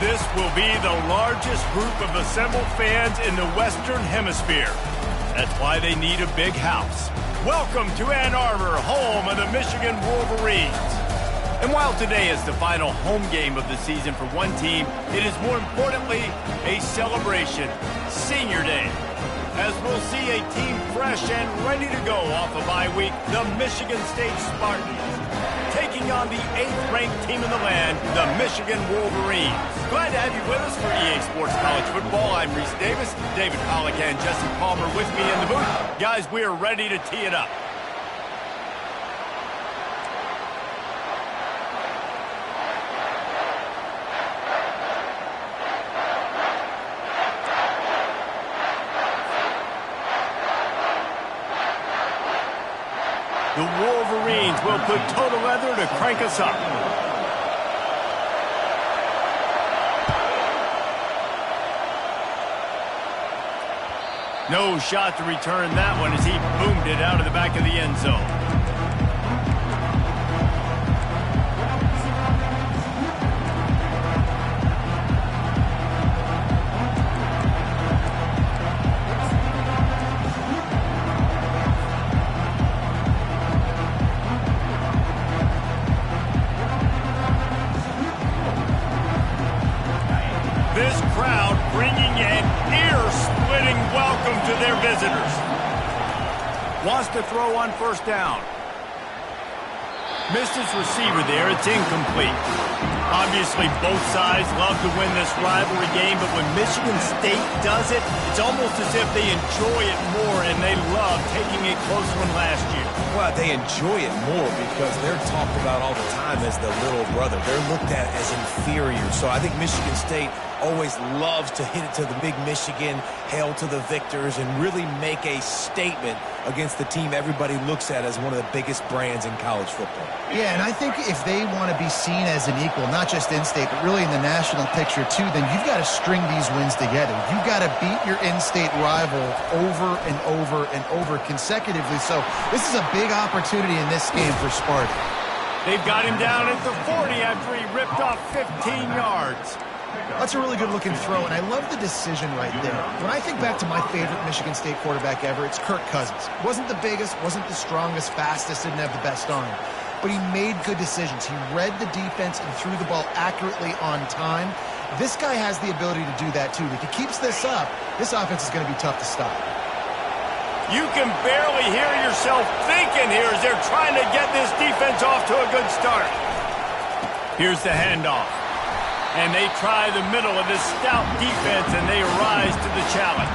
This will be the largest group of assembled fans in the Western Hemisphere. That's why they need a big house. Welcome to Ann Arbor, home of the Michigan Wolverines. And while today is the final home game of the season for one team, it is more importantly a celebration, Senior Day. As we'll see a team fresh and ready to go off a bye week, the Michigan State Spartans, taking on the 8th-ranked team in the land, the Michigan Wolverines. Glad to have you with us for EA Sports College Football. I'm Reese Davis, David Pollack and Jesse Palmer with me in the booth. Guys, we are ready to tee it up. The Wolverines will put total leather to crank us up. No shot to return that one as he boomed it out of the back of the end zone. This crowd bringing an ear-splitting welcome to their visitors. Wants to throw on first down. Missed his receiver there. It's incomplete. Obviously, both sides love to win this rivalry game, but when Michigan State does it, it's almost as if they enjoy it more, and they love taking a close one last year. Well, they enjoy it more because they're talked about all the time as the little brother. They're looked at as inferior. So I think Michigan State always loves to hit it to the big Michigan, hail to the victors, and really make a statement against the team everybody looks at as one of the biggest brands in college football. Yeah, and I think if they want to be seen as an equal, not just in-state, but really in the national picture too, then you've got to string these wins together. You've got to beat your in-state rival over and over and over consecutively. So this is a big opportunity in this game for Sparta. They've got him down at the 40 after he ripped off 15 yards. That's a really good-looking throw, and I love the decision right there. When I think back to my favorite Michigan State quarterback ever, it's Kirk Cousins. Wasn't the biggest, wasn't the strongest, fastest, didn't have the best arm. But he made good decisions. He read the defense and threw the ball accurately on time. This guy has the ability to do that, too. If he keeps this up, this offense is going to be tough to stop. You can barely hear yourself thinking here as they're trying to get this defense off to a good start. Here's the handoff. And they try the middle of this stout defense, and they rise to the challenge.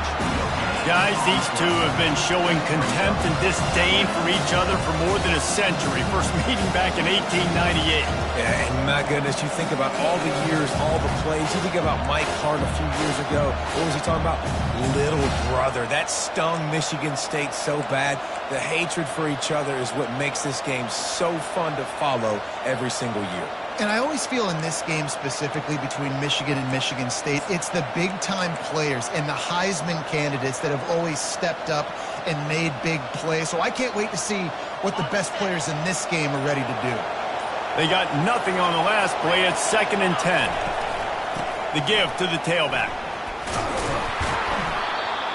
Guys, these two have been showing contempt and disdain for each other for more than a century. First meeting back in 1898. Yeah, and my goodness, you think about all the years, all the plays. You think about Mike Hart a few years ago. What was he talking about? Little brother. That stung Michigan State so bad. The hatred for each other is what makes this game so fun to follow every single year. And I always feel in this game specifically between Michigan and Michigan State, it's the big-time players and the Heisman candidates that have always stepped up and made big plays. So I can't wait to see what the best players in this game are ready to do. They got nothing on the last play. It's 2nd and 10. The give to the tailback.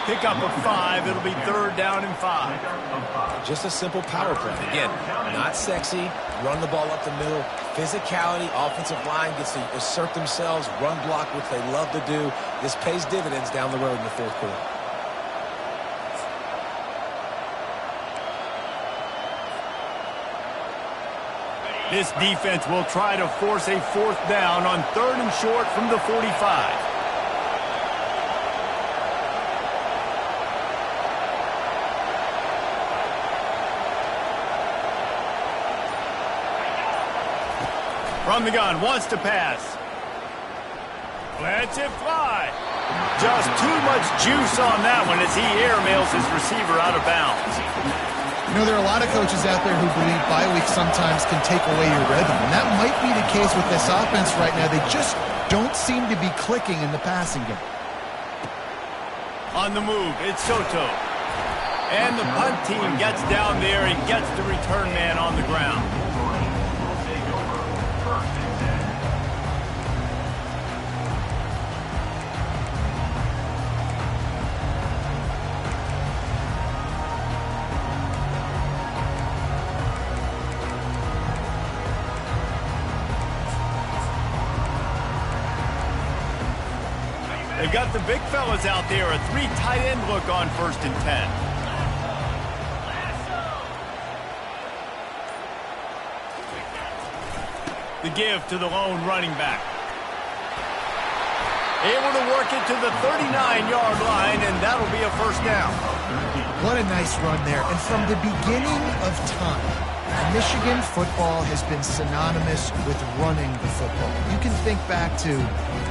Pick up a 5. It'll be 3rd down and 5. Just a simple power play. Again, not sexy. Run the ball up the middle. Physicality. Offensive line gets to assert themselves. Run block, which they love to do. This pays dividends down the road in the 4th quarter. This defense will try to force a 4th down on 3rd and short from the 45. From the gun, wants to pass. Lets it fly. Just too much juice on that one as he airmails his receiver out of bounds. You know, there are a lot of coaches out there who believe bye weeks sometimes can take away your rhythm, and that might be the case with this offense right now. They just don't seem to be clicking in the passing game. On the move, it's Soto. And the punt team gets down there and gets the return man on the ground. They've got the big fellas out there, a 3 tight end look on 1st and 10. The give to the lone running back. Able to work it to the 39-yard line, and that'll be a 1st down. What a nice run there. And from the beginning of time, Michigan football has been synonymous with running the football. You can think back to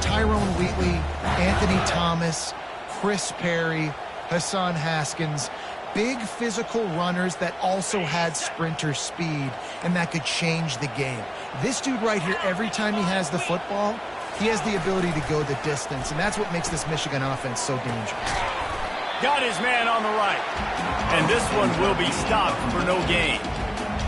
Tyrone Wheatley, Anthony Thomas, Chris Perry, Hassan Haskins. Big physical runners that also had sprinter speed and that could change the game. This dude right here, every time he has the football, he has the ability to go the distance, and that's what makes this Michigan offense so dangerous. Got his man on the right. And this one will be stopped for no gain.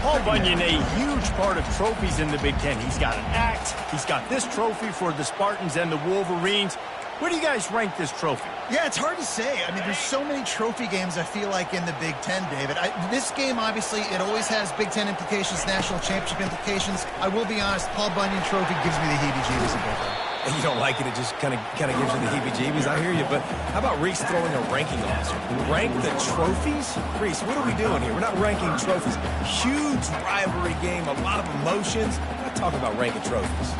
Paul Bunyan, a huge part of trophies in the Big Ten. He's got an axe. He's got this trophy for the Spartans and the Wolverines. Where do you guys rank this trophy? Yeah, it's hard to say. I mean, there's so many trophy games, I feel like, in the Big Ten, David. This game, obviously, it always has Big Ten implications, national championship implications. I will be honest, Paul Bunyan Trophy gives me the heebie-jeebies a bit. And you don't like it, it just kind of gives you the heebie-jeebies. I hear you, but how about Reese throwing a ranking officer? Rank the trophies? Reese, what are we doing here? We're not ranking trophies. Huge rivalry game, a lot of emotions. We're not talking about ranking trophies.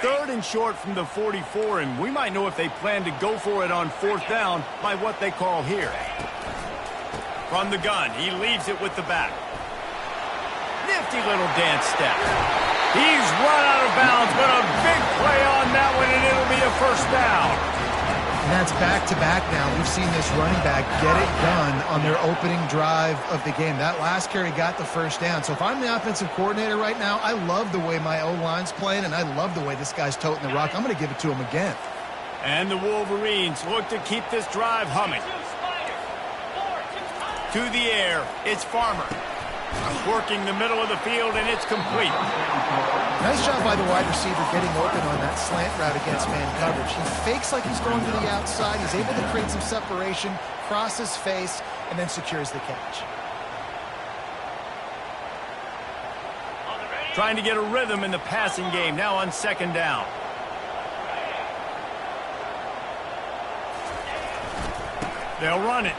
3rd and short from the 44, and we might know if they plan to go for it on 4th down by what they call here. From the gun, he leaves it with the back. Nifty little dance step. He's run out of bounds, but a big play on that one, and it'll be a 1st down. And that's back-to-back now. We've seen this running back get it done on their opening drive of the game. That last carry got the 1st down. So if I'm the offensive coordinator right now, I love the way my O-line's playing, and I love the way this guy's toting the rock. I'm going to give it to him again. And the Wolverines look to keep this drive humming. To the air, it's Farmer. Working the middle of the field, and it's complete. Nice job by the wide receiver getting open on that slant route against man coverage. He fakes like he's going to the outside. He's able to create some separation, cross his face, and then secures the catch. Trying to get a rhythm in the passing game, now on 2nd down. They'll run it.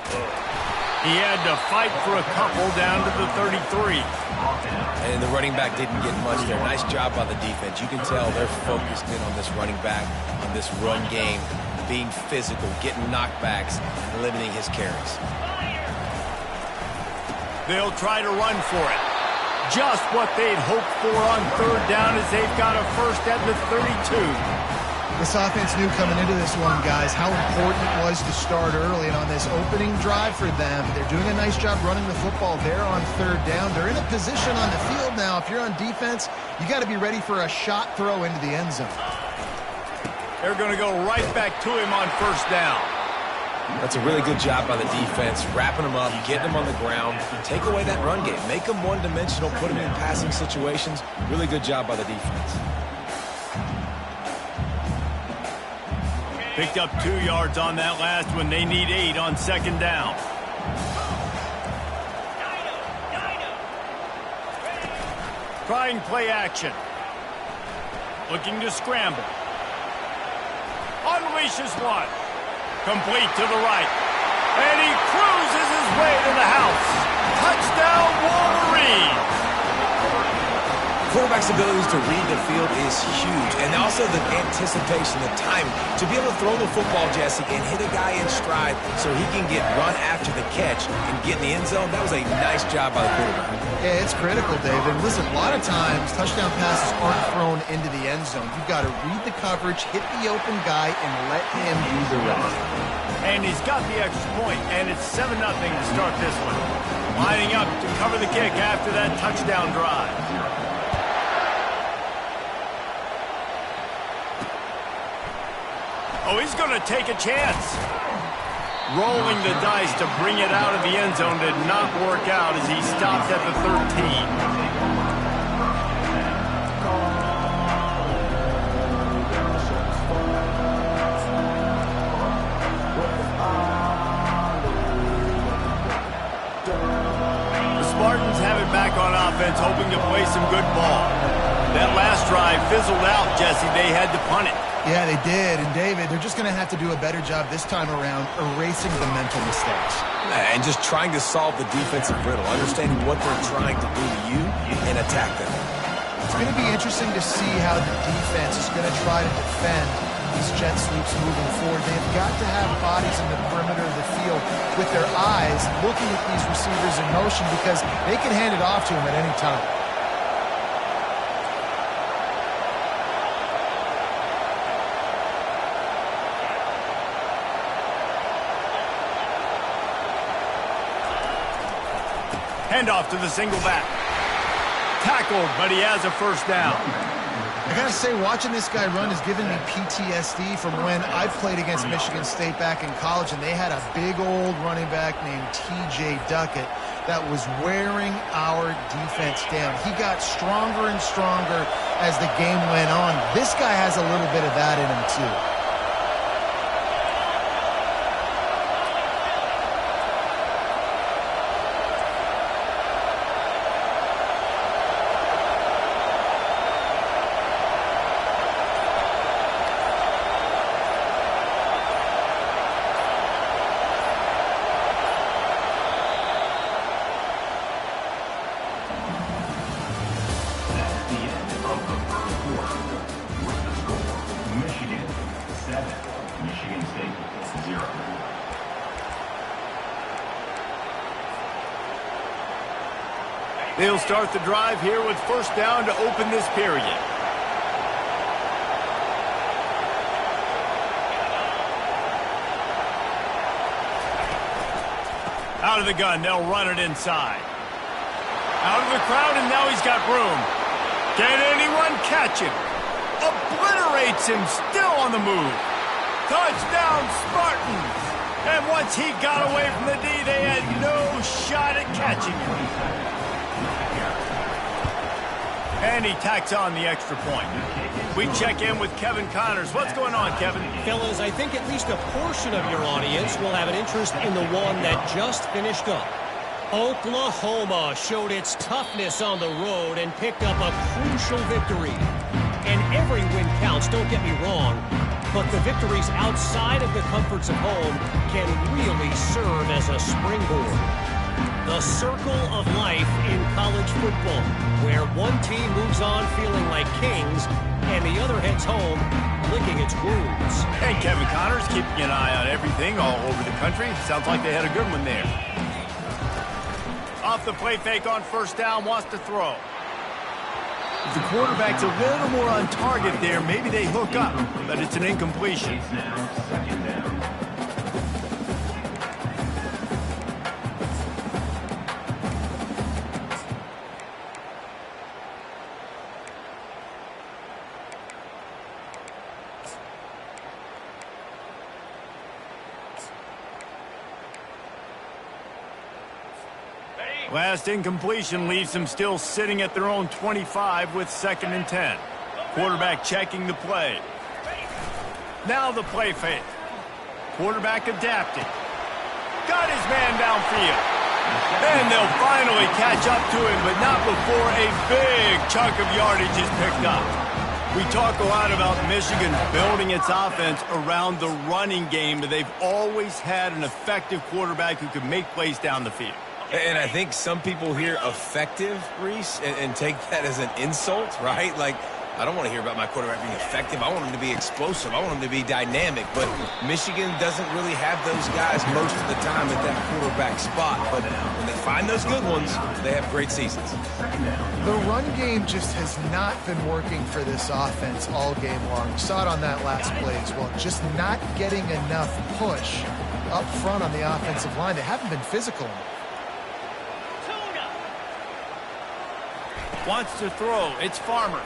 He had to fight for a couple down to the 33. And the running back didn't get much there. Nice job by the defense. You can tell they're focused in on this running back, on this run game, being physical, getting knockbacks, and limiting his carries. They'll try to run for it. Just what they'd hoped for on 3rd down as they've got a 1st at the 32. This offense knew coming into this one, guys, how important it was to start early. And on this opening drive for them, they're doing a nice job running the football there on 3rd down. They're in a position on the field now. If you're on defense, you got to be ready for a shot throw into the end zone. They're going to go right back to him on 1st down. That's a really good job by the defense, wrapping them up, getting them on the ground, take away that run game, make them one-dimensional, put them in passing situations. Really good job by the defense. Picked up 2 yards on that last one. They need 8 on 2nd down. Trying play action. Looking to scramble. Unleashes one. Complete to the right. And he cruises his way to the house. Touchdown, Wolverines! Quarterback's abilities to read the field is huge, and also the anticipation, the timing. To be able to throw the football, Jesse, and hit a guy in stride so he can get run after the catch and get in the end zone, that was a nice job by the quarterback. Yeah, it's critical, David. Listen, a lot of times, touchdown passes aren't thrown into the end zone. You've got to read the coverage, hit the open guy, and let him do the rest. And he's got the extra point, and it's 7-0 to start this one. Lining up to cover the kick after that touchdown drive. Oh, he's going to take a chance. Rolling the dice to bring it out of the end zone did not work out as he stopped at the 13. Spartans have it back offense hoping to play some good ball. That last drive fizzled out, Jesse. They had to punt it. Yeah, they did. And, David, they're just going to have to do a better job this time around erasing the mental mistakes. And just trying to solve the defensive riddle, understanding what they're trying to do to you and attack them. It's going to be interesting to see how the defense is going to try to defend these jet sweeps moving forward. They've got to have bodies in the perimeter of the field with their eyes looking at these receivers in motion because they can hand it off to them at any time. Handoff to the single back. Tackled, but he has a first down. I gotta say, watching this guy run has given me PTSD from when I played against Michigan State back in college, and they had a big old running back named T.J. Duckett that was wearing our defense down. He got stronger and stronger as the game went on. This guy has a little bit of that in him, too. They'll start the drive here with first down to open this period. Out of the gun, they'll run it inside. Out of the crowd, and now he's got room. Can anyone catch him? Obliterates him, still on the move. Touchdown, Spartans! And once he got away from the D, they had no shot at catching him. And he tacks on the extra point. We check in with Kevin Connors. What's going on, Kevin? Fellas, I think at least a portion of your audience will have an interest in the one that just finished up. Oklahoma showed its toughness on the road and picked up a crucial victory. And every win counts, don't get me wrong, but the victories outside of the comforts of home can really serve as a springboard. The circle of life in college football, where one team moves on feeling like kings and the other heads home licking its wounds. And Kevin Connors keeping an eye on everything all over the country. Sounds like they had a good one there. Off the play fake on first down, wants to throw. If the quarterback's a little more on target there, maybe they hook up, but it's an incompletion. Last incompletion leaves them still sitting at their own 25 with 2nd and 10. Quarterback checking the play. Now the play fake. Quarterback adapting. Got his man downfield. And they'll finally catch up to him, but not before a big chunk of yardage is picked up. We talk a lot about Michigan building its offense around the running game, but they've always had an effective quarterback who can make plays down the field. And I think some people hear effective, Reese, and take that as an insult, right? Like, I don't want to hear about my quarterback being effective. I want him to be explosive. I want him to be dynamic. But Michigan doesn't really have those guys most of the time at that quarterback spot. But when they find those good ones, they have great seasons. The run game just has not been working for this offense all game long. We saw it on that last play as well. Just not getting enough push up front on the offensive line. They haven't been physical enough. Wants to throw. It's Farmer.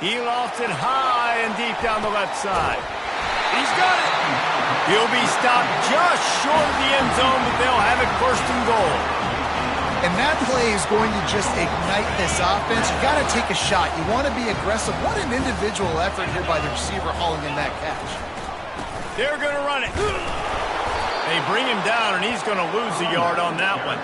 He lofts it high and deep down the left side. He's got it. He'll be stopped just short of the end zone, but they'll have it 1st and goal. And that play is going to just ignite this offense. You got to take a shot. You want to be aggressive. What an individual effort here by the receiver hauling in that catch. They're going to run it. They bring him down, and he's going to lose a yard on that one.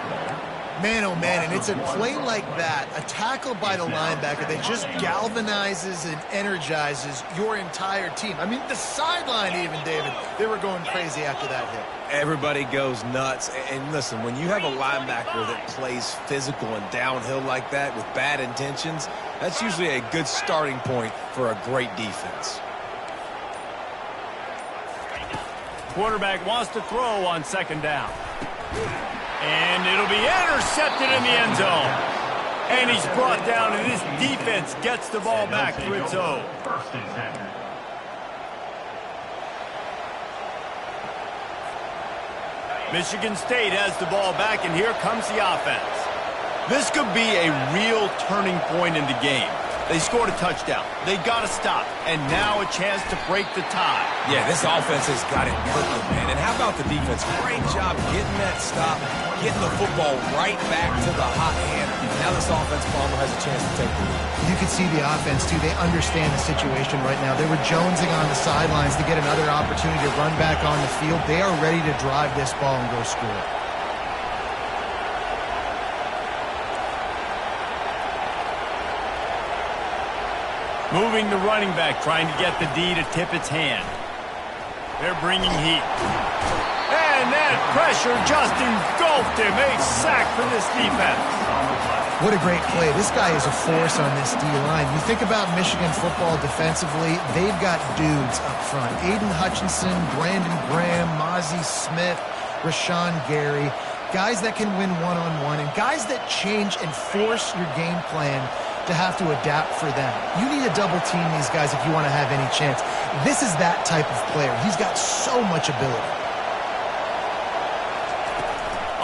Man, oh man, and it's a play like that, a tackle by the linebacker that just galvanizes and energizes your entire team. I mean, the sideline even, David, they were going crazy after that hit. Everybody goes nuts. And listen, when you have a linebacker that plays physical and downhill like that with bad intentions, that's usually a good starting point for a great defense. Quarterback wants to throw on second down. And it'll be intercepted in the end zone. And he's brought down, and this defense gets the ball back to its own. Michigan State has the ball back, and here comes the offense. This could be a real turning point in the game. They scored a touchdown. They got to stop. And now a chance to break the tie. Yeah, this offense has got it cooking, man. And how about the defense? Great job getting that stop, getting the football right back to the hot hand. Now this offense, Palmer, has a chance to take the lead. You can see the offense, too. They understand the situation right now. They were jonesing on the sidelines to get another opportunity to run back on the field. They are ready to drive this ball and go score. Moving the running back, trying to get the D to tip its hand. They're bringing heat. And that pressure just engulfed him. A sack for this defense. What a great play. This guy is a force on this D-line. You think about Michigan football defensively, they've got dudes up front. Aiden Hutchinson, Brandon Graham, Mozzie Smith, Rashawn Gary. Guys that can win one-on-one and guys that change and force your game plan to have to adapt for them. You need to double team these guys if you want to have any chance. This is that type of player. He's got so much ability.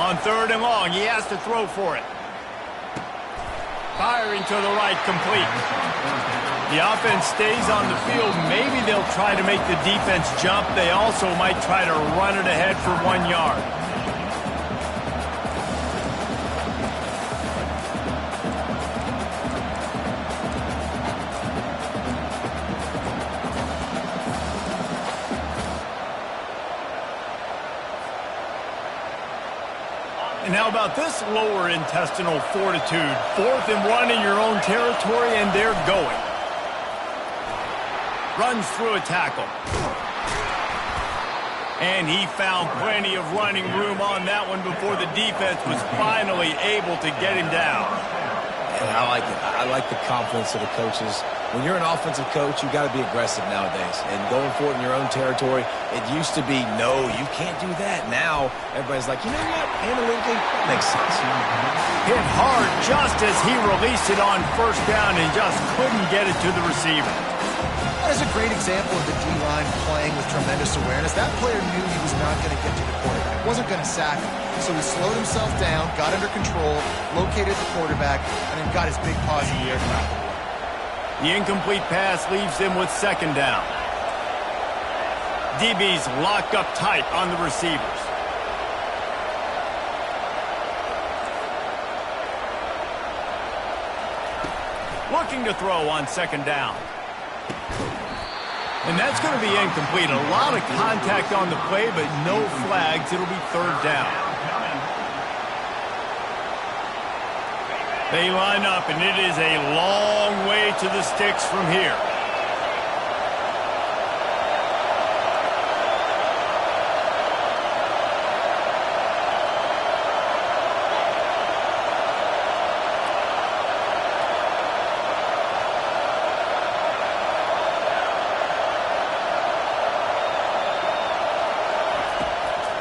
On third and long, he has to throw for it. Firing to the right, complete. The offense stays on the field. Maybe they'll try to make the defense jump. They also might try to run it ahead for 1 yard. And how about this lower intestinal fortitude? 4th and 1 in your own territory, and they're going. Runs through a tackle. And he found plenty of running room on that one before the defense was finally able to get him down. And I like it. I like the confidence of the coaches. When you're an offensive coach, you got to be aggressive nowadays. And going for it in your own territory, it used to be, no, you can't do that. Now, everybody's like, you know what? Analytically, that makes sense. Hit hard just as he released it on first down and just couldn't get it to the receiver. That is a great example of the D-line playing with tremendous awareness. That player knew he was not going to get to the quarterback. Wasn't going to sack him. So he slowed himself down, got under control, located the quarterback, and then got his big paws in the air to knock him away. The incomplete pass leaves him with second down. DB's locked up tight on the receivers. Looking to throw on second down. And that's going to be incomplete. A lot of contact on the play, but no flags. It'll be third down. They line up, and it is a long way to the sticks from here.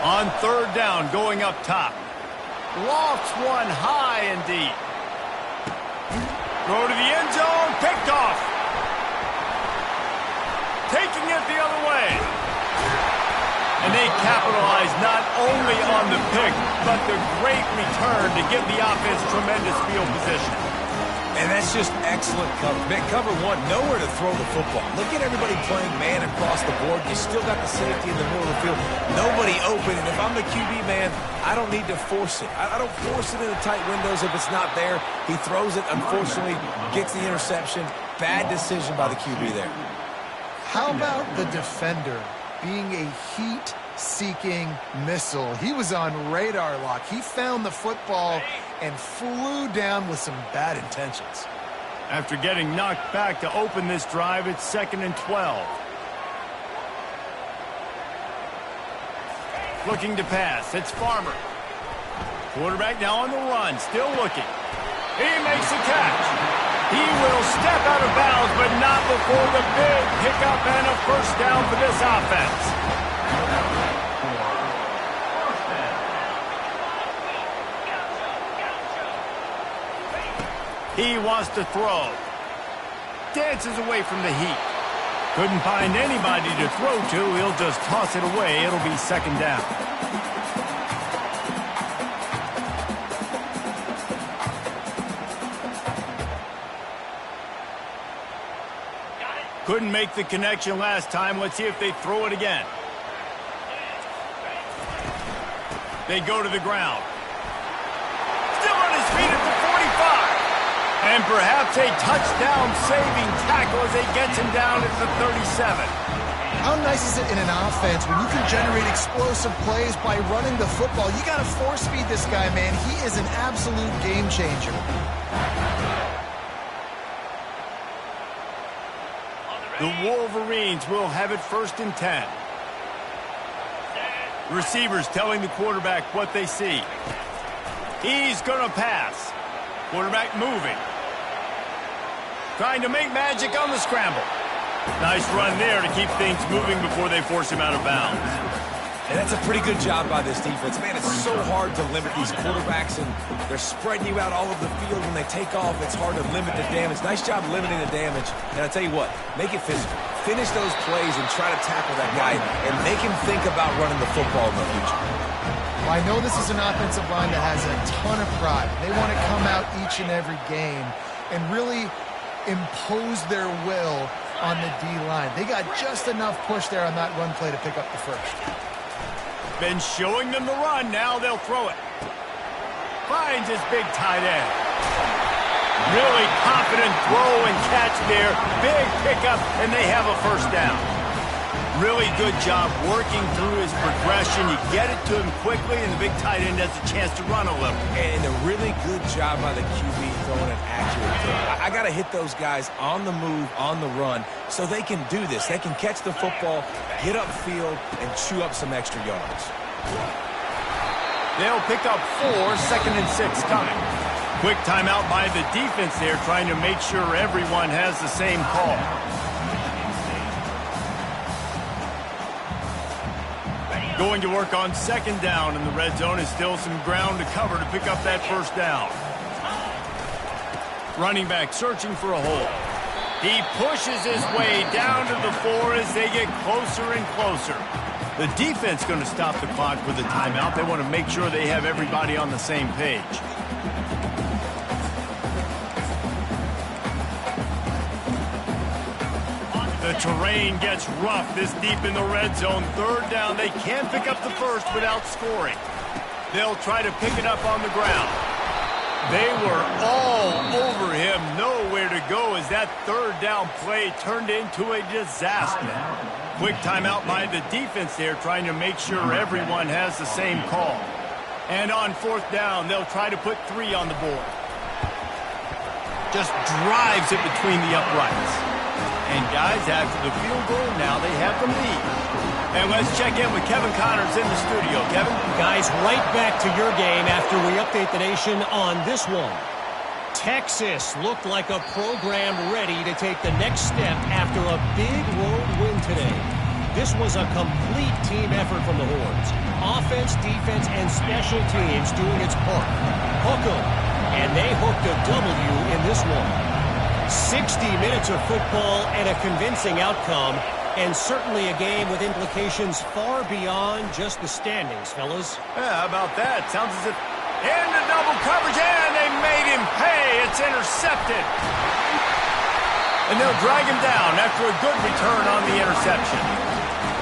On third down, going up top. Lofts one high and deep. Throw to the end zone, picked off. Taking it the other way. And they capitalize not only on the pick, but the great return to give the offense tremendous field position. And that's just excellent cover. Man, cover one, nowhere to throw the football. Look at everybody playing man across the board. You still got the safety in the middle of the field. Nobody open. And if I'm the QB, man, I don't need to force it. I don't force it in the tight windows if it's not there. He throws it, unfortunately, gets the interception. Bad decision by the QB there. How about the defender being a heat seeking missile. He was on radar lock. He found the football and flew down with some bad intentions. After getting knocked back to open this drive, it's 2nd and 12. Looking to pass. It's Farmer. Quarterback now on the run. Still looking. He makes a catch. He will step out of bounds, but not before the big pickup and a first down for this offense. He wants to throw. Dances away from the heat. Couldn't find anybody to throw to. He'll just toss it away. It'll be 2nd down. Couldn't make the connection last time. Let's see if they throw it again. They go to the ground. Still on his feet at the 45. And perhaps a touchdown-saving tackle as they get him down at the 37. How nice is it in an offense when you can generate explosive plays by running the football? You got to force-feed this guy, man. He is an absolute game changer. The Wolverines will have it 1st and 10. Receivers telling the quarterback what they see. He's going to pass. Quarterback moving. Trying to make magic on the scramble. Nice run there to keep things moving before they force him out of bounds. And that's a pretty good job by this defense. Man, it's so hard to limit these quarterbacks, and they're spreading you out all over the field. When they take off, it's hard to limit the damage. Nice job limiting the damage. And I tell you what, make it physical. Finish those plays and try to tackle that guy and make him think about running the football in the future. Well, I know this is an offensive line that has a ton of pride. They want to come out each and every game and really impose their will on the D-line. They got just enough push there on that run play to pick up the first. Been showing them the run. Now they'll throw it. Finds his big tight end. Really confident throw and catch there. Big pickup, and they have a first down. Really good job working through his progression. You get it to him quickly, and the big tight end has a chance to run a little. And a really good job by the QB throwing an accurate throw. I got to hit those guys on the move, on the run, so they can do this. They can catch the football, get upfield, and chew up some extra yards. They'll pick up 4, 2nd and 6 coming. Quick timeout by the defense there, trying to make sure everyone has the same call. Going to work on 2nd down, and the red zone is still some ground to cover to pick up that first down. Running back searching for a hole. He pushes his way down to the 4 as they get closer and closer. The defense going to stop the clock with a timeout. They want to make sure they have everybody on the same page. The terrain gets rough this deep in the red zone. 3rd down. They can't pick up the first without scoring. They'll try to pick it up on the ground. They were all over him. Nowhere to go as that 3rd down play turned into a disaster. Quick timeout by the defense there, trying to make sure everyone has the same call. And on 4th down, they'll try to put 3 on the board. Just drives it between the uprights. And guys, after the field goal, now they have the lead. And let's check in with Kevin Connors in the studio. Kevin? Guys, right back to your game after we update the nation on this one. Texas looked like a program ready to take the next step after a big road win today. This was a complete team effort from the Horns. Offense, defense, and special teams doing its part. Hook 'em. And they hooked a W in this one. 60 minutes of football and a convincing outcome, and certainly a game with implications far beyond just the standings, fellas. Yeah, how about that? Sounds as if into double coverage, and they made him pay. It's intercepted. And they'll drag him down after a good return on the interception.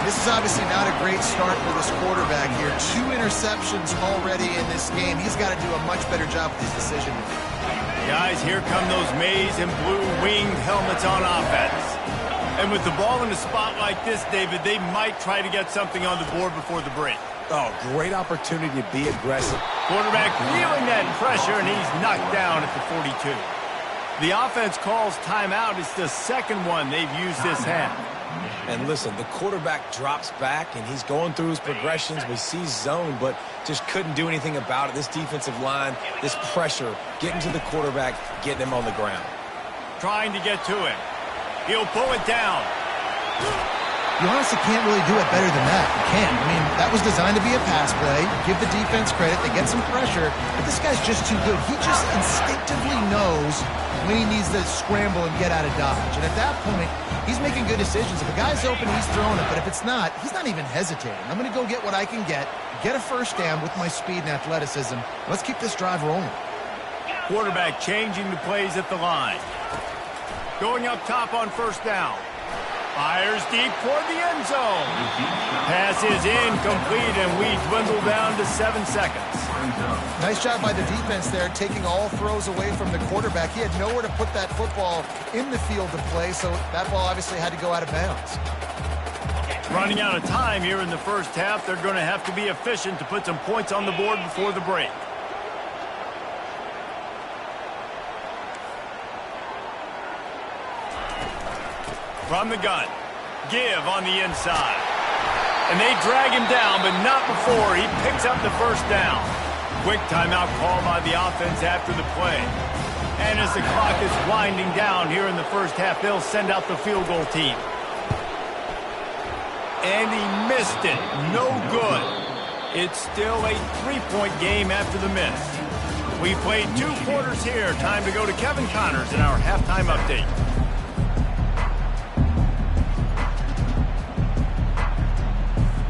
This is obviously not a great start for this quarterback here. 2 interceptions already in this game. He's got to do a much better job with his decision-making. Guys, here come those maize and blue winged helmets on offense. And with the ball in a spot like this, David, they might try to get something on the board before the break. Oh, great opportunity to be aggressive. Quarterback feeling that pressure, and he's knocked down at the 42. The offense calls timeout. It's the second one they've used this half. And listen, the quarterback drops back, and he's going through his progressions. We see zone, but just couldn't do anything about it. This defensive line, this pressure, getting to the quarterback, getting him on the ground. Trying to get to him. He'll pull it down. You honestly can't really do it better than that. You can't. I mean, that was designed to be a pass play. Give the defense credit. They get some pressure. But this guy's just too good. He just instinctively knows when he needs to scramble and get out of dodge. And at that point, he's making good decisions. If a guy's open, he's throwing it. But if it's not, he's not even hesitating. I'm going to go get what I can get a first down with my speed and athleticism. Let's keep this drive rolling. Quarterback changing the plays at the line. Going up top on first down. Fires deep toward the end zone. Pass is incomplete, and we dwindle down to 7 seconds. Nice job by the defense there, taking all throws away from the quarterback. He had nowhere to put that football in the field to play, so that ball obviously had to go out of bounds. Running out of time here in the first half. They're going to have to be efficient to put some points on the board before the break. From the gun. Give on the inside. And they drag him down, but not before he picks up the first down. Quick timeout call by the offense after the play. And as the clock is winding down here in the first half, they'll send out the field goal team. And he missed it. No good. It's still a 3-point game after the miss. We played 2 quarters here. Time to go to Kevin Connors in our halftime update.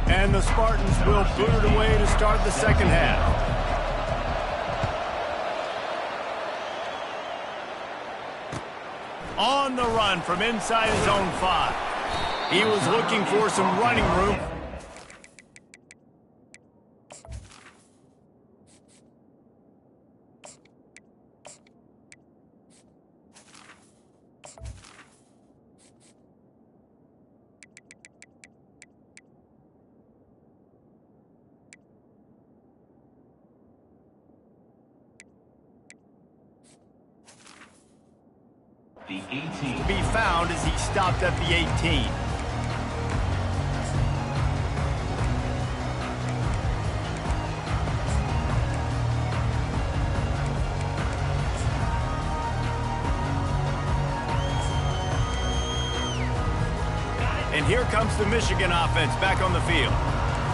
And the Spartans will boot it away to start the second half. On the run from inside his own 5. He was looking for some running room. The 18. To be found as he stopped at the 18. And here comes the Michigan offense back on the field.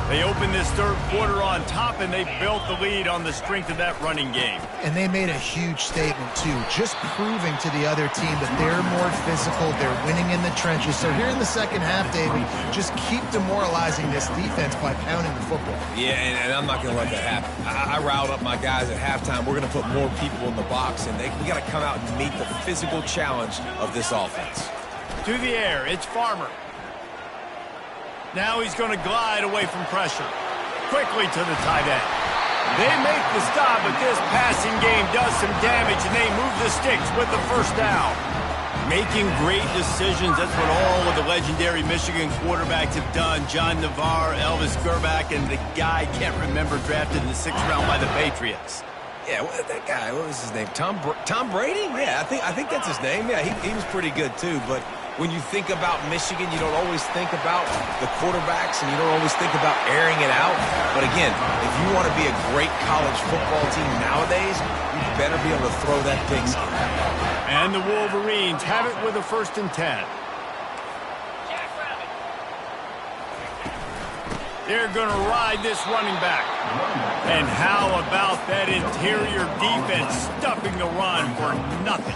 They opened this third quarter on top, and they built the lead on the strength of that running game. And they made a huge statement, too, just proving to the other team that they're more physical, they're winning in the trenches. So here in the second half, David, just keep demoralizing this defense by pounding the football. Yeah, and I'm not going to let that happen. I riled up my guys at halftime. We're going to put more people in the box, and we got to come out and meet the physical challenge of this offense. To the air, it's Farmer. Now he's going to glide away from pressure. Quickly to the tight end. They make the stop, but this passing game does some damage, and they move the sticks with the first down. Making great decisions, that's what all of the legendary Michigan quarterbacks have done. John Navarre, Elvis Gerbach, and the guy, can't remember, drafted in the 6th round by the Patriots. Yeah, that guy, what was his name? Tom Brady? Yeah, I think that's his name. Yeah, he was pretty good, too, but when you think about Michigan, you don't always think about the quarterbacks, and you don't always think about airing it out. But again, if you want to be a great college football team nowadays, you better be able to throw that pigskin. And the Wolverines have it with a 1st and 10. They're going to ride this running back. And how about that interior defense stuffing the run for nothing?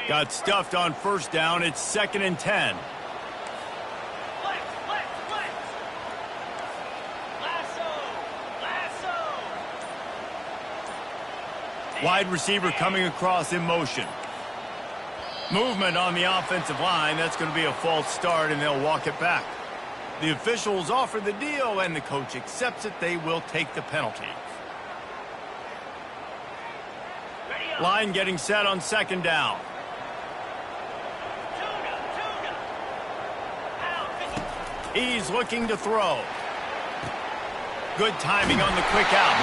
Got stuffed on first down. It's 2nd and 10. Wide receiver coming across in motion. Movement on the offensive line. That's going to be a false start, and they'll walk it back. The officials offer the deal, and the coach accepts it. They will take the penalty. Line getting set on second down. He's looking to throw. Good timing on the quick out.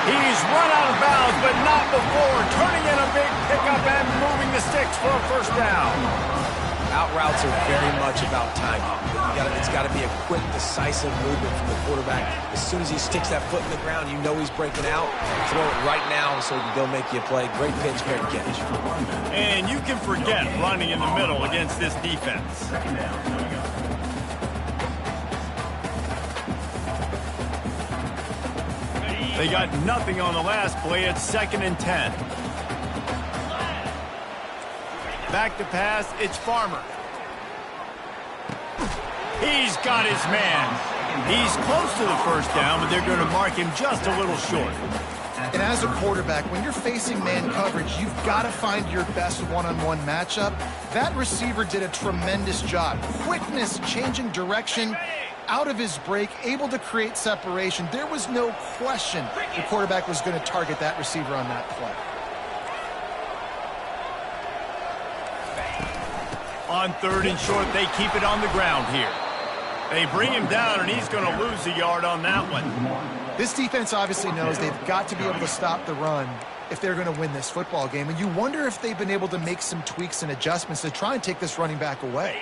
He's run out of bounds, but not before turning in a big pickup and moving the sticks for a first down. Out routes are very much about timing. It's got to be a quick, decisive movement from the quarterback. As soon as he sticks that foot in the ground, you know he's breaking out. Throw it right now so he can go make you a play. Great pitch, great catch. And you can forget running in the middle against this defense. They got nothing on the last play. It's 2nd and 10. Back to pass. It's Farmer. He's got his man. He's close to the first down, but they're going to mark him just a little short. And as a quarterback, when you're facing man coverage, you've got to find your best one-on-one matchup. That receiver did a tremendous job. Quickness, changing direction, out of his break, able to create separation. There was no question the quarterback was going to target that receiver on that play. On 3rd and short, they keep it on the ground here. They bring him down, and he's going to lose a yard on that one. This defense obviously knows they've got to be able to stop the run if they're going to win this football game. And you wonder if they've been able to make some tweaks and adjustments to try and take this running back away.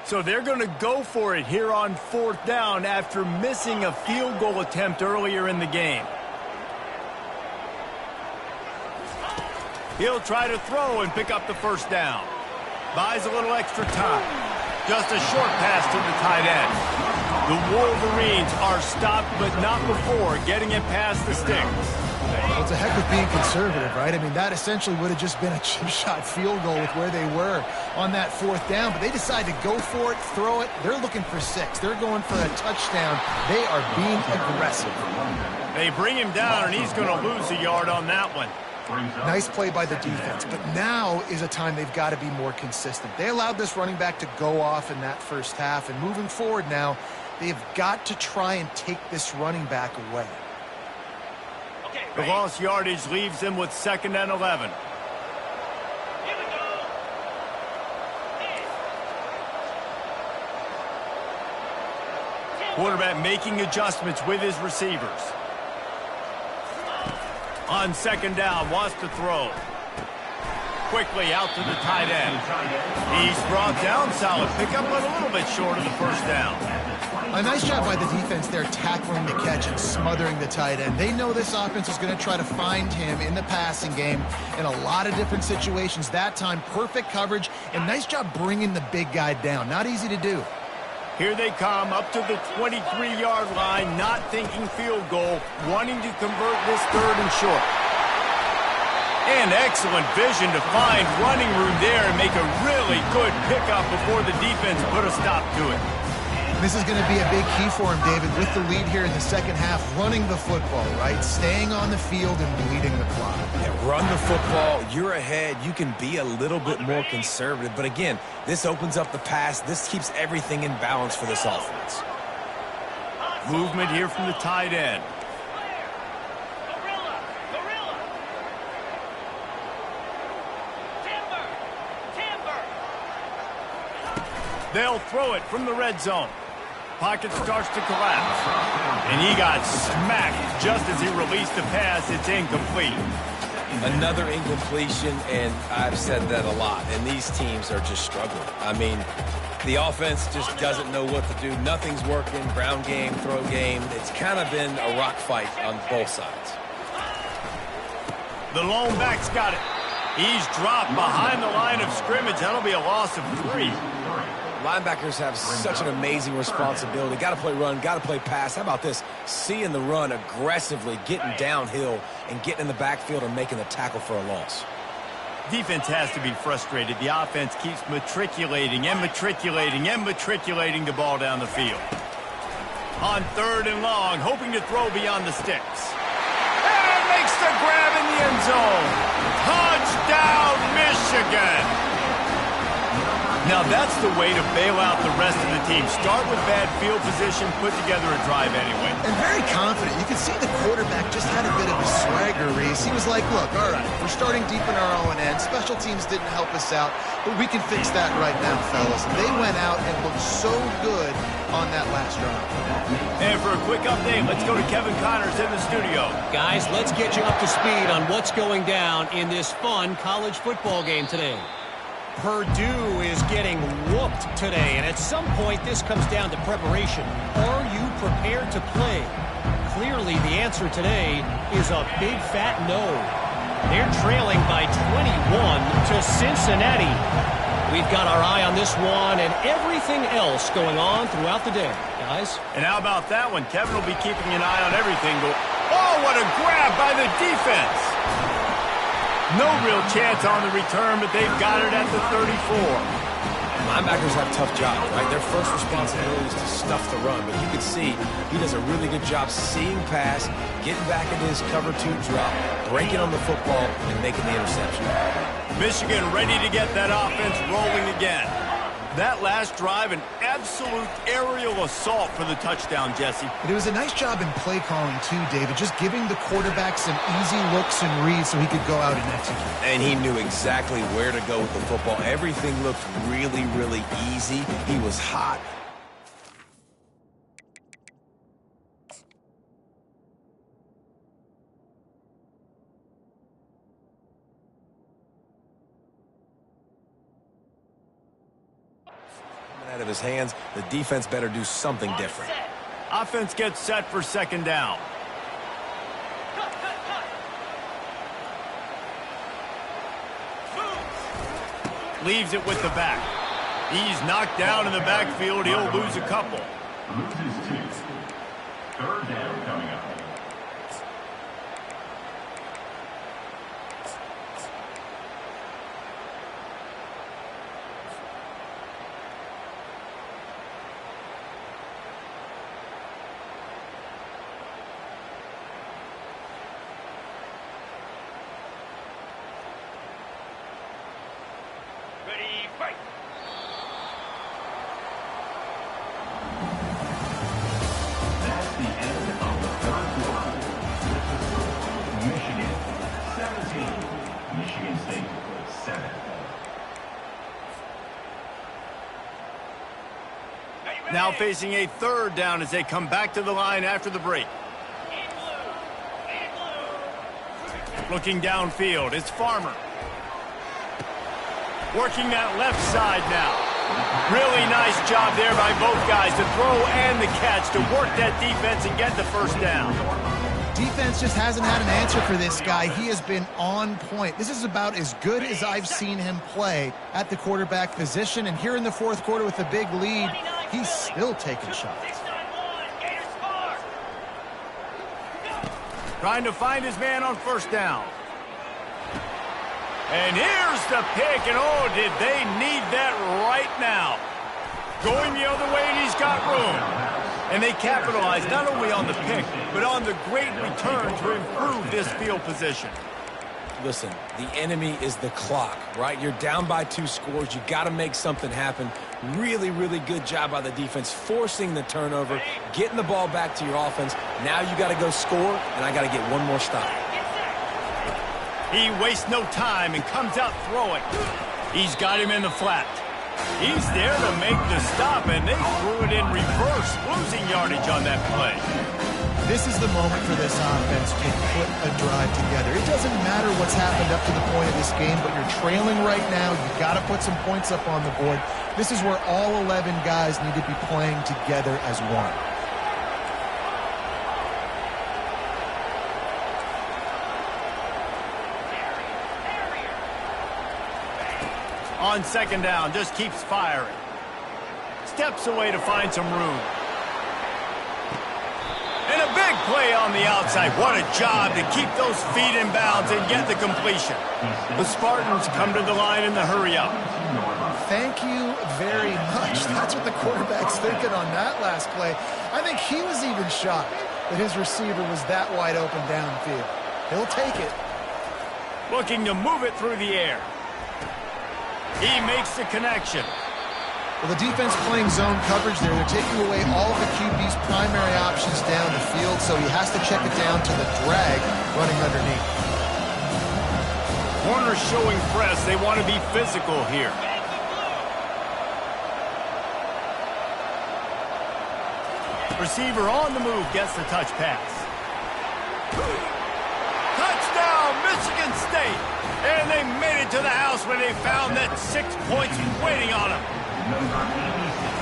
So they're going to go for it here on 4th down after missing a field goal attempt earlier in the game. He'll try to throw and pick up the first down. Buys a little extra time. Just a short pass to the tight end. The Wolverines are stopped, but not before getting it past the sticks. Well, it's a heck of being conservative, right? I mean, that essentially would have just been a chip shot field goal with where they were on that 4th down, but they decided to go for it, throw it. They're looking for 6. They're going for a touchdown. They are being aggressive. They bring him down, and he's going to lose a yard on that one. Nice play by the defense, but now is a time they've got to be more consistent. They allowed this running back to go off in that first half, and moving forward now, they've got to try and take this running back away. The lost yardage leaves them with 2nd and 11. Quarterback making adjustments with his receivers. On 2nd down, wants to throw. Quickly out to the tight end. He's brought down, solid pickup, but a little bit short of the first down. A nice job by the defense there tackling the catch and smothering the tight end. They know this offense is going to try to find him in the passing game in a lot of different situations. That time, perfect coverage, and nice job bringing the big guy down. Not easy to do. Here they come up to the 23-yard line, not thinking field goal, wanting to convert this 3rd and short. And excellent vision to find running room there and make a really good pickup before the defense put a stop to it. This is going to be a big key for him, David, with the lead here in the second half, running the football, right? Staying on the field and bleeding the clock. Yeah, run the football. You're ahead. You can be a little bit more conservative. But again, this opens up the pass. This keeps everything in balance for this offense. Movement here from the tight end. They'll throw it from the red zone. Pocket starts to collapse. And he got smacked just as he released the pass. It's incomplete. Another incompletion, and I've said that a lot, and these teams are just struggling. I mean, the offense just doesn't know what to do. Nothing's working. Ground game, throw game. It's kind of been a rock fight on both sides. The lone back's got it. He's dropped behind the line of scrimmage. That'll be a loss of 3. Linebackers have such an amazing responsibility. Got to play run, got to play pass. How about this? Seeing the run aggressively, getting downhill, and getting in the backfield and making the tackle for a loss. Defense has to be frustrated. The offense keeps matriculating and matriculating and matriculating the ball down the field. On 3rd and long, hoping to throw beyond the sticks. And makes the grab and the end zone. Touchdown, Michigan! Now that's the way to bail out the rest of the team. Start with bad field position, put together a drive anyway. And very confident. You can see the quarterback just had a bit of a swagger, Reese. He was like, look, all right, we're starting deep in our own end. Special teams didn't help us out, but we can fix that right now, fellas. And they went out and looked so good on that last drive. And for a quick update, let's go to Kevin Connors in the studio. Guys, let's get you up to speed on what's going down in this fun college football game today. Purdue is getting whooped today, and at some point this comes down to preparation. Are you prepared to play? Clearly the answer today is a big fat no. They're trailing by 21 to Cincinnati. We've got our eye on this one and everything else going on throughout the day, guys. And how about that one? Kevin will be keeping an eye on everything. Oh, what a grab by the defense! No real chance on the return, but they've got it at the 34. Linebackers have tough jobs, right? Their first responsibility is to stuff the run, but you can see he does a really good job seeing pass, getting back into his cover 2 drop, breaking on the football, and making the interception. Michigan ready to get that offense rolling again. That last drive, an absolute aerial assault for the touchdown, Jesse. But it was a nice job in play calling, too, David, just giving the quarterback some easy looks and reads so he could go out and execute. And he knew exactly where to go with the football. Everything looked really, really easy. He was hot. Out of his hands, the defense better do something different. Offense gets set for second down. Leaves it with the back. He's knocked down in the backfield. He'll lose a couple. Loses 2. Third down coming up. Ready, fight! That's the end of the third quarter. Michigan 17. Michigan State 7. Now facing a third down as they come back to the line after the break. Looking downfield, it's Farmer. Working that left side now. Really nice job there by both guys to throw and the catch to work that defense and get the first down. Defense just hasn't had an answer for this guy. He has been on point. This is about as good as I've seen him play at the quarterback position. And here in the fourth quarter with a big lead, he's still taking shots. Trying to find his man on first down. And here's the pick, and oh, did they need that right now. Going the other way, and he's got room. And they capitalize not only on the pick, but on the great return to improve this field position. Listen, the enemy is the clock, right? You're down by 2 scores. You got to make something happen. Really, really good job by the defense, forcing the turnover, getting the ball back to your offense. Now you got to go score, and I got to get one more stop. He wastes no time and comes out throwing. He's got him in the flat. He's there to make the stop, and they threw it in reverse, losing yardage on that play. This is the moment for this offense to put a drive together. It doesn't matter what's happened up to the point of this game, but you're trailing right now. You've got to put some points up on the board. This is where all 11 guys need to be playing together as one. On second down, just keeps firing. Steps away to find some room. And a big play on the outside. What a job to keep those feet in bounds and get the completion. The Spartans come to the line in the hurry-up. Thank you very much. That's what the quarterback's thinking on that last play. I think he was even shocked that his receiver was that wide open downfield. He'll take it. Looking to move it through the air. He makes the connection. Well, the defense playing zone coverage there. They're taking away all of the QB's primary options down the field, so he has to check it down to the drag running underneath. Corners showing press. They want to be physical here. Receiver on the move gets the touch pass. Touchdown, Michigan State. And they made it to the house when they found that 6 points waiting on them.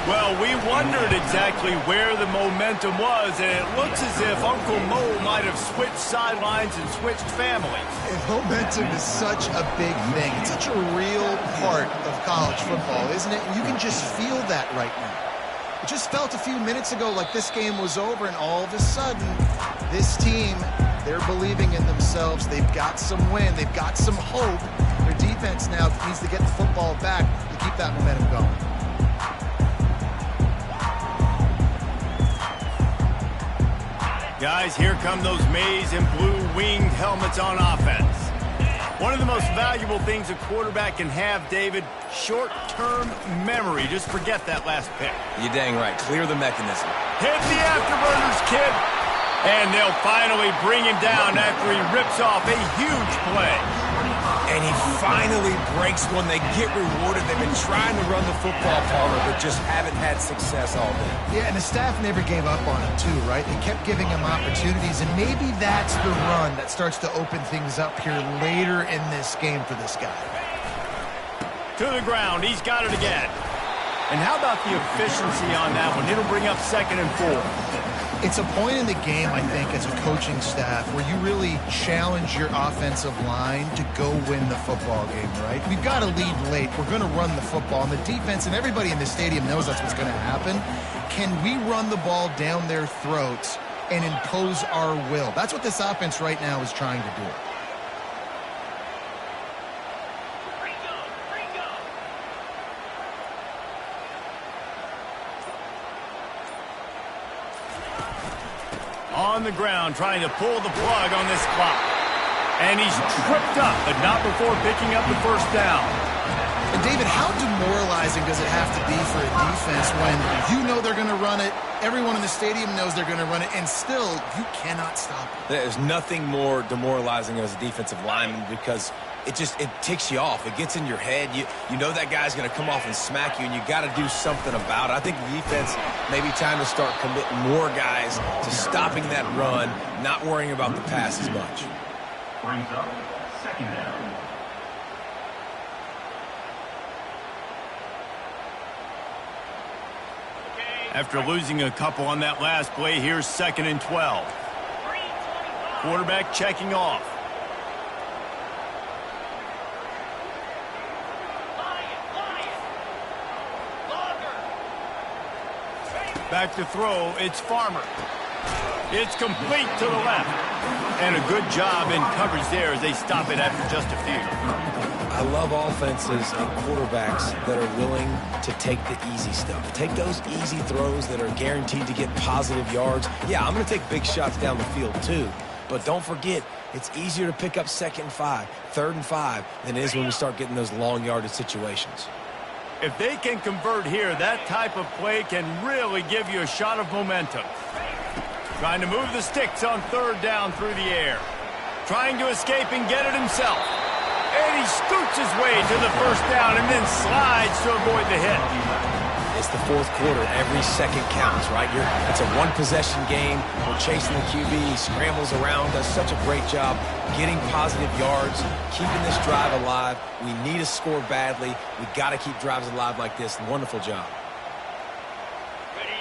Well, we wondered exactly where the momentum was, and it looks as if Uncle Mo might have switched sidelines and switched families. And momentum is such a big thing. It's such a real part of college football, isn't it? You can just feel that right now. It just felt a few minutes ago like this game was over, and all of a sudden, this team, they're believing in themselves. They've got some win. They've got some hope. Their defense now needs to get the football back to keep that momentum going. Guys, here come those maize and blue winged helmets on offense. One of the most valuable things a quarterback can have, David, short-term memory. Just forget that last pick. You're dang right. Clear the mechanism. Hit the afterburners, kid. And they'll finally bring him down after he rips off a huge play. And he finally breaks one. They get rewarded. They've been trying to run the football, Palmer, but just haven't had success all day. Yeah, and the staff never gave up on him, too, right? They kept giving him opportunities, and maybe that's the run that starts to open things up here later in this game for this guy. To the ground. He's got it again. And how about the efficiency on that one? It'll bring up 2nd and 4. It's a point in the game, I think, as a coaching staff where you really challenge your offensive line to go win the football game, right? We've got to lead late. We're going to run the football. And the defense and everybody in the stadium knows that's what's going to happen. Can we run the ball down their throats and impose our will? That's what this offense right now is trying to do. On the ground, trying to pull the plug on this clock. And he's tripped up, but not before picking up the first down. And David, how demoralizing does it have to be for a defense when you know they're going to run it, everyone in the stadium knows they're going to run it, and still you cannot stop it? There's nothing more demoralizing as a defensive lineman because it ticks you off. It gets in your head. You know that guy's going to come off and smack you, and you got to do something about it. I think the defense maybe time to start committing more guys to stopping that run, not worrying about the pass as much. Brings up 2nd down. After losing a couple on that last play, here's 2nd and 12. Quarterback checking off. Back to throw, it's Farmer. It's complete to the left. And a good job in coverage there as they stop it after just a few. I love offenses and quarterbacks that are willing to take the easy stuff. Take those easy throws that are guaranteed to get positive yards. Yeah, I'm going to take big shots down the field too. But don't forget, it's easier to pick up 2nd and 5, 3rd and 5 than it is when we start getting those long yardage situations. If they can convert here, that type of play can really give you a shot of momentum. Trying to move the sticks on 3rd down through the air. Trying to escape and get it himself. And he scoots his way to the 1st down and then slides to avoid the hit. It's the 4th quarter. Every second counts, right? It's a one-possession game. We're chasing the QB. He scrambles around, does such a great job getting positive yards, keeping this drive alive. We need to score badly. We got to keep drives alive like this. Wonderful job.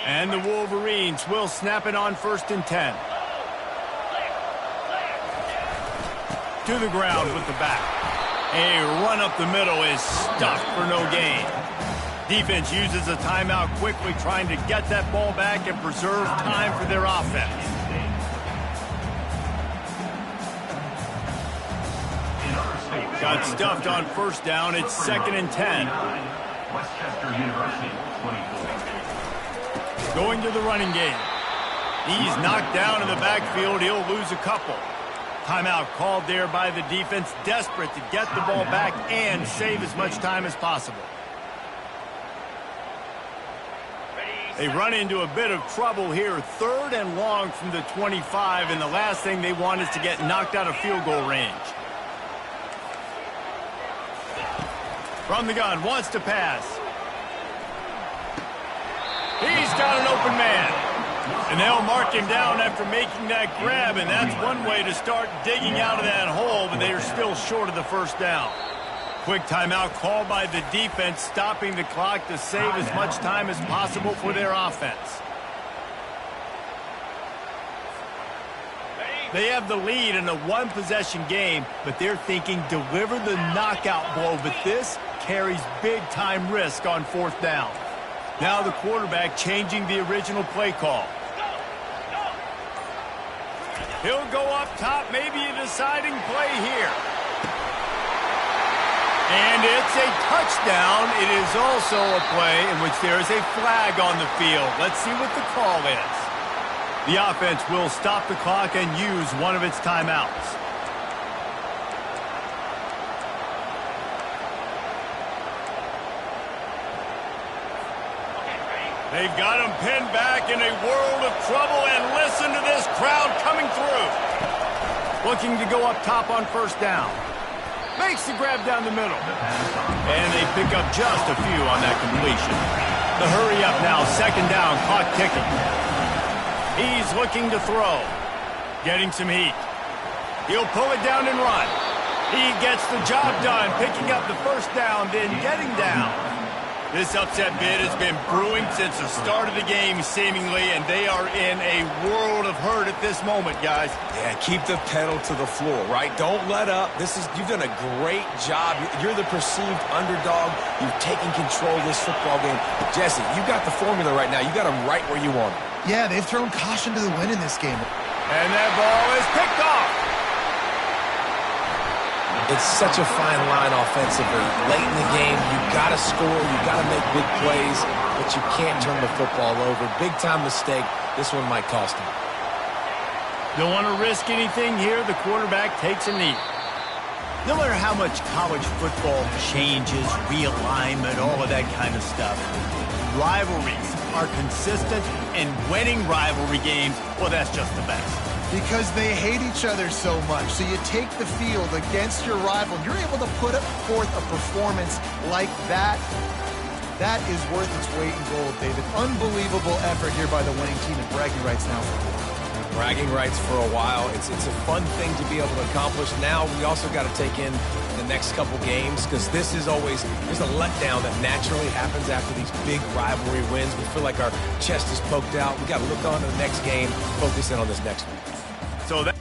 And the Wolverines will snap it on 1st and 10. To the ground with the back. A run up the middle is stuffed for no gain. Defense uses a timeout quickly, trying to get that ball back and preserve time for their offense. Got stuffed on 1st down. It's 2nd and 10. Westchester University, 24. Going to the running game. He's knocked down in the backfield. He'll lose a couple. Timeout called there by the defense, desperate to get the ball back and save as much time as possible. They run into a bit of trouble here, 3rd and long from the 25, and the last thing they want is to get knocked out of field goal range. From the gun, wants to pass. He's got an open man. And they'll mark him down after making that grab, and that's one way to start digging out of that hole, but they are still short of the first down. Quick timeout called by the defense, stopping the clock to save as much time as possible for their offense. They have the lead in a one-possession game, but they're thinking deliver the knockout blow, but this carries big-time risk on 4th down. Now the quarterback changing the original play call. He'll go up top, maybe a deciding play here. And it's a touchdown. It is also a play in which there is a flag on the field. Let's see what the call is. The offense will stop the clock and use one of its timeouts. They've got him pinned back in a world of trouble, and listen to this crowd coming through. Looking to go up top on 1st down. Makes the grab down the middle. And they pick up just a few on that completion. The hurry up now, 2nd down, clock ticking. He's looking to throw. Getting some heat. He'll pull it down and run. He gets the job done, picking up the 1st down, then getting down. This upset bid has been brewing since the start of the game, seemingly, and they are in a world of hurt at this moment, guys. Yeah, keep the pedal to the floor, right? Don't let up. You've done a great job. You're the perceived underdog. You've taken control of this football game. Jesse, you got the formula right now. You got them right where you want them. Yeah, they've thrown caution to the wind in this game. And that ball is picked off. It's such a fine line offensively. Late in the game, you got to score, you got to make big plays, but you can't turn the football over. Big-time mistake. This one might cost him. Don't want to risk anything here. The quarterback takes a knee. No matter how much college football changes, realignment, all of that kind of stuff, rivalries are consistent, and winning rivalry games, well, that's just the best. Because they hate each other so much. So you take the field against your rival. You're able to put forth a performance like that. That is worth its weight in gold, David. Unbelievable effort here by the winning team, and bragging rights now. Bragging rights for a while. It's a fun thing to be able to accomplish. Now we also got to take in the next couple games, because this is always, there's a letdown that naturally happens after these big rivalry wins. We feel like our chest is poked out. We got to look on to the next game, focus in on this next one. So that